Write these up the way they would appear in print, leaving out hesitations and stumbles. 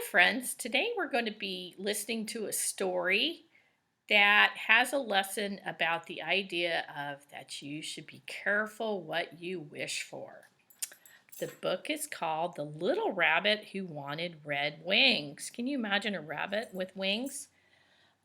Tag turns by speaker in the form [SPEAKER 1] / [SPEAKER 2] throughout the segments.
[SPEAKER 1] Hi, friends. Today we're going to be listening to a story that has a lesson about the idea of that you should be careful what you wish for. The book is called The Little Rabbit Who Wanted Red Wings. Can you imagine a rabbit with wings?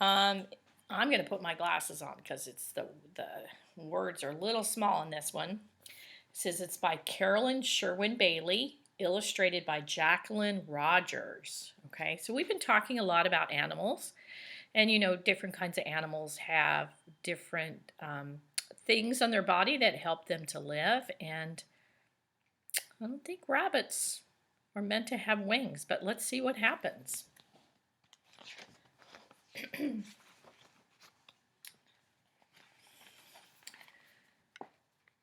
[SPEAKER 1] Um, I'm going to put my glasses on because the words are a little small in this one. It says it's by Carolyn Sherwin Bailey, illustrated by Jacqueline Rogers. Okay, so we've been talking a lot about animals, and different kinds of animals have different things on their body that help them to live. And I don't think rabbits are meant to have wings, but let's see what happens.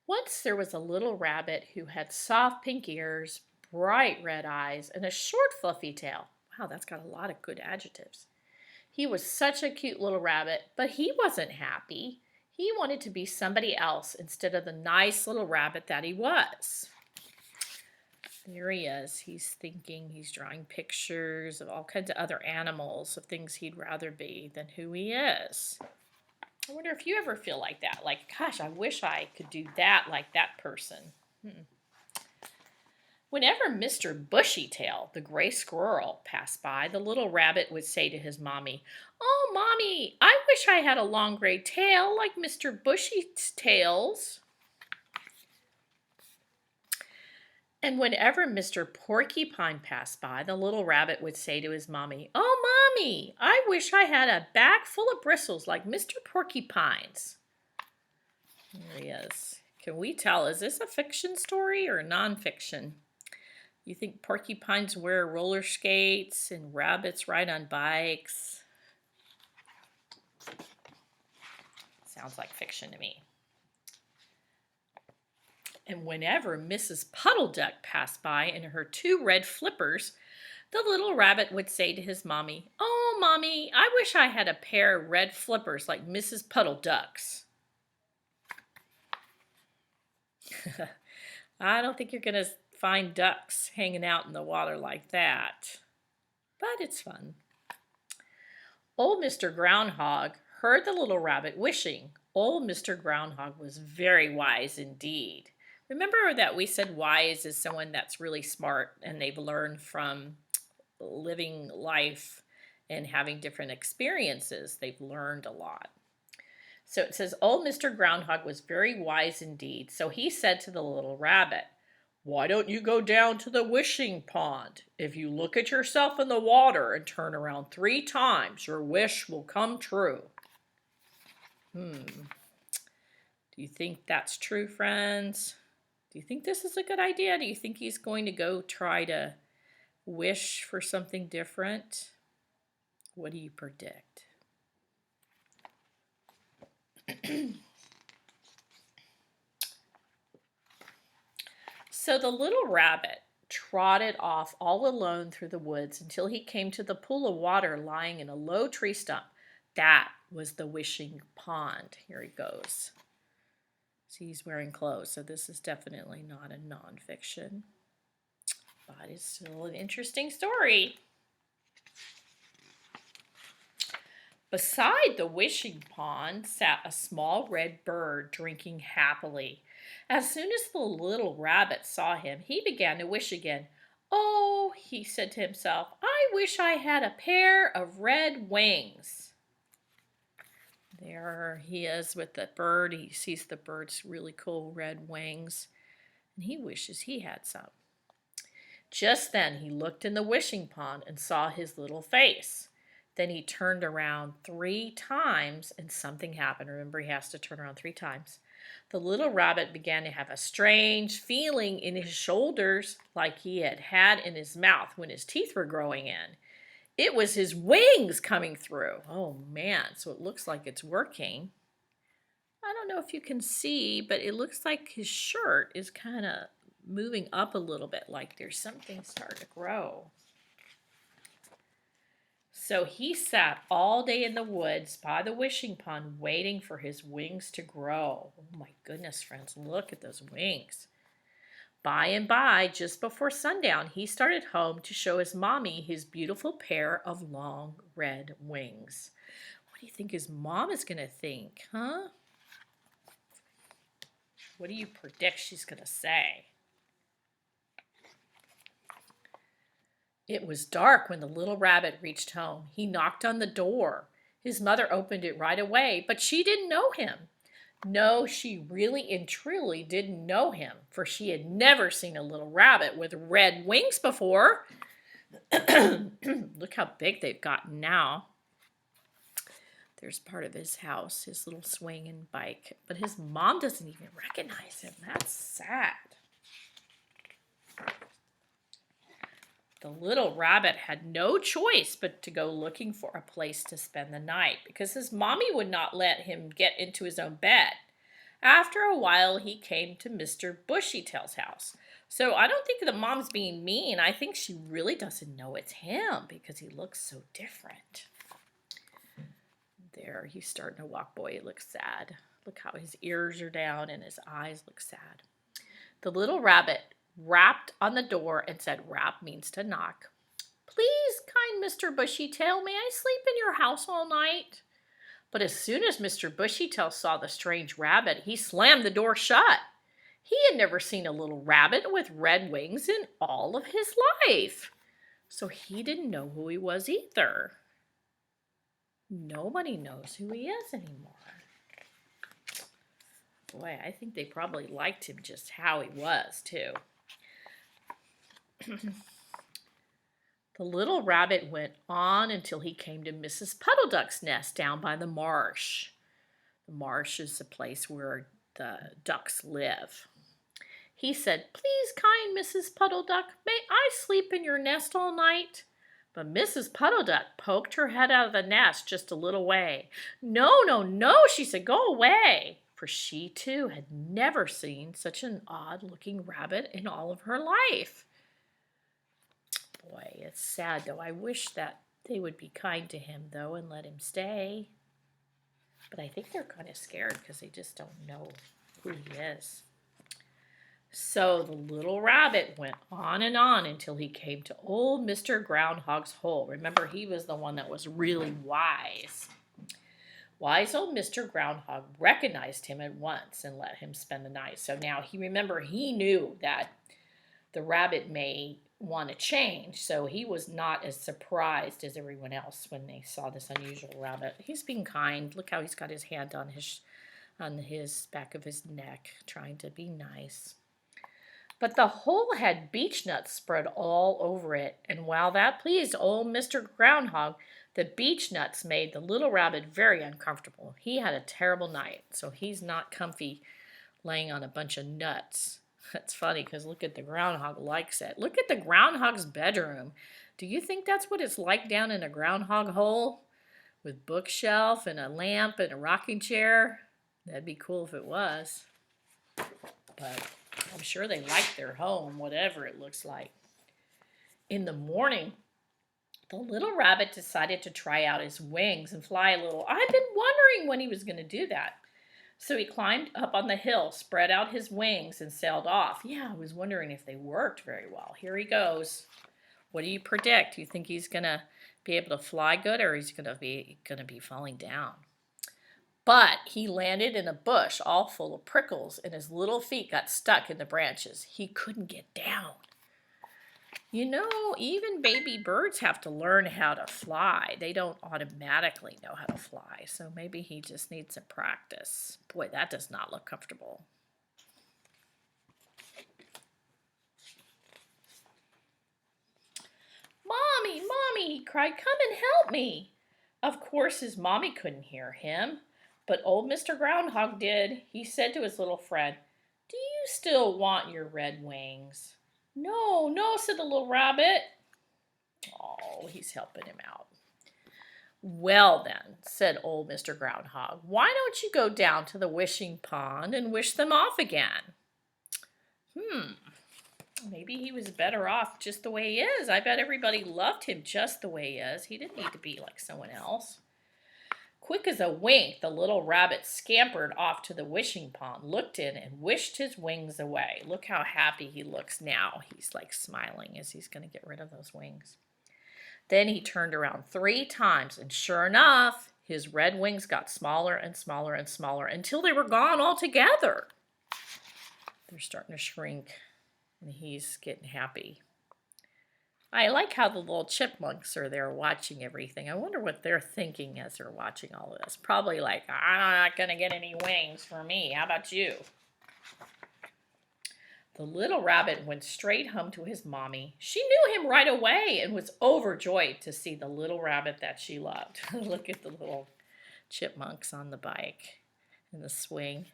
[SPEAKER 1] Once there was a little rabbit who had soft pink ears, bright red eyes, and a short fluffy tail. Wow, that's got a lot of good adjectives. He was such a cute little rabbit, but he wasn't happy. He wanted to be somebody else instead of the nice little rabbit that he was. There he is. He's thinking, he's drawing pictures of all kinds of other animals, of things he'd rather be than who he is. I wonder if you ever feel like that. Like, gosh, I wish I could do that like that person. Whenever Mr. Bushytail, the gray squirrel, passed by, the little rabbit would say to his mommy, "Oh, Mommy, I wish I had a long gray tail like Mr. Bushytail's." And whenever Mr. Porcupine passed by, the little rabbit would say to his mommy, "Oh, Mommy, I wish I had a back full of bristles like Mr. Porcupine's." There he is. Can we tell, is this a fiction story or nonfiction? You think porcupines wear roller skates and rabbits ride on bikes? Sounds like fiction to me. And whenever Mrs. Puddle Duck passed by in her two red flippers, the little rabbit would say to his mommy, "Oh, Mommy, I wish I had a pair of red flippers like Mrs. Puddle Duck's." I don't think you're going to find ducks hanging out in the water like that, but it's fun. Old Mr. Groundhog heard the little rabbit wishing. Old Mr. Groundhog was very wise indeed. Remember that we said wise is someone that's really smart and they've learned from living life and having different experiences. They've learned a lot. So it says, old Mr. Groundhog was very wise indeed. So he said to the little rabbit, "Why don't you go down to the wishing pond? If you look at yourself in the water and turn around 3 times, your wish will come true." Do you think that's true, friends? Do you think this is a good idea? Do you think he's going to go try to wish for something different? What do you predict? So the little rabbit trotted off all alone through the woods until he came to the pool of water lying in a low tree stump. That was the wishing pond. Here he goes. See, he's wearing clothes, so this is definitely not a nonfiction, but it's still an interesting story. Beside the wishing pond sat a small red bird drinking happily. As soon as the little rabbit saw him, he began to wish again. "Oh," he said to himself, "I wish I had a pair of red wings." There he is with the bird. He sees the bird's really cool red wings, and he wishes he had some. Just then he looked in the wishing pond and saw his little face. Then he turned around 3 times and something happened. Remember, he has to turn around 3 times. The little rabbit began to have a strange feeling in his shoulders like he had had in his mouth when his teeth were growing in. It was his wings coming through. Oh man, so it looks like it's working. I don't know if you can see, but it looks like his shirt is kind of moving up a little bit, like there's something starting to grow. So he sat all day in the woods by the wishing pond waiting for his wings to grow. Oh my goodness, friends, look at those wings. By and by, just before sundown, he started home to show his mommy his beautiful pair of long red wings. What do you think his mom is going to think, huh? What do you predict she's going to say? It was dark when the little rabbit reached home. He knocked on the door. His mother opened it right away, but she didn't know him. No, she really and truly didn't know him, for she had never seen a little rabbit with red wings before. Look how big they've gotten now. There's part of his house, his little swinging bike, but his mom doesn't even recognize him. That's sad. The little rabbit had no choice but to go looking for a place to spend the night because his mommy would not let him get into his own bed. After a while, he came to Mr. Bushytail's house. So I don't think the mom's being mean. I think she really doesn't know it's him because he looks so different. There, he's starting to walk. Boy, he looks sad. Look how his ears are down and his eyes look sad. The little rabbit rapped on the door and said, rap means to knock. Please, kind Mr. Bushytail, may I sleep in your house all night? But as soon as Mr. Bushytail saw the strange rabbit, he slammed the door shut. He had never seen a little rabbit with red wings in all of his life. So he didn't know who he was either. Nobody knows who he is anymore. Boy, I think they probably liked him just how he was, too. The little rabbit went on until he came to Mrs. Puddle Duck's nest down by the marsh. The marsh is the place where the ducks live. He said, please, kind Mrs. Puddle Duck, may I sleep in your nest all night? But Mrs. Puddle Duck poked her head out of the nest just a little way. No, no, no, she said, go away. For she, too, had never seen such an odd-looking rabbit in all of her life. Boy, it's sad, though. I wish that they would be kind to him, though, and let him stay. But I think they're kind of scared because they just don't know who he is. So the little rabbit went on and on until he came to old Mr. Groundhog's hole. Remember, he was the one that was really wise. Wise old Mr. Groundhog recognized him at once and let him spend the night. So now he knew that the rabbit may want to change, so he was not as surprised as everyone else when they saw this unusual rabbit. He's being kind. Look how he's got his hand on his back of his neck, trying to be nice. But the hole had beech nuts spread all over it, and while that pleased old Mr. Groundhog, the beech nuts made the little rabbit very uncomfortable. He had a terrible night, so he's not comfy laying on a bunch of nuts. That's funny because look at the groundhog likes it. Look at the groundhog's bedroom. Do you think that's what it's like down in a groundhog hole? With bookshelf and a lamp and a rocking chair? That'd be cool if it was. But I'm sure they like their home, whatever it looks like. In the morning, the little rabbit decided to try out his wings and fly a little. I've been wondering when he was going to do that. So he climbed up on the hill, spread out his wings, and sailed off. Yeah, I was wondering if they worked very well. Here he goes. What do you predict? Do you think he's going to be able to fly good, or he's going to be falling down? But he landed in a bush all full of prickles, and his little feet got stuck in the branches. He couldn't get down. You know, even baby birds have to learn how to fly. They don't automatically know how to fly, so maybe he just needs some practice. Boy, that does not look comfortable. Mommy, Mommy, he cried, come and help me. Of course, his mommy couldn't hear him, but old Mr. Groundhog did. He said to his little friend, do you still want your red wings? No, no, said the little rabbit. Oh, he's helping him out. Well then, said old Mr. Groundhog, why don't you go down to the wishing pond and wish them off again? Maybe he was better off just the way he is. I bet everybody loved him just the way he is. He didn't need to be like someone else. Quick as a wink, the little rabbit scampered off to the wishing pond, looked in, and wished his wings away. Look how happy he looks now. He's like smiling as he's going to get rid of those wings. Then he turned around 3 times, and sure enough, his red wings got smaller and smaller and smaller until they were gone altogether. They're starting to shrink, and he's getting happy. I like how the little chipmunks are there watching everything. I wonder what they're thinking as they're watching all of this. Probably like, I'm not going to get any wings for me. How about you? The little rabbit went straight home to his mommy. She knew him right away and was overjoyed to see the little rabbit that she loved. Look at the little chipmunks on the bike and the swing.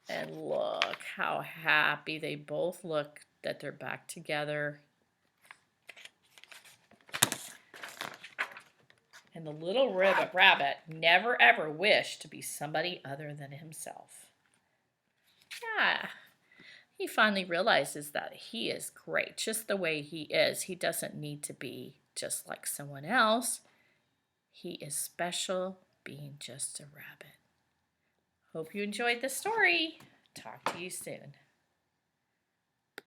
[SPEAKER 1] And look how happy they both look that they're back together. And the little rabbit never ever wished to be somebody other than himself. Yeah, he finally realizes that he is great just the way he is. He doesn't need to be just like someone else. He is special being just a rabbit. Hope you enjoyed the story. Talk to you soon.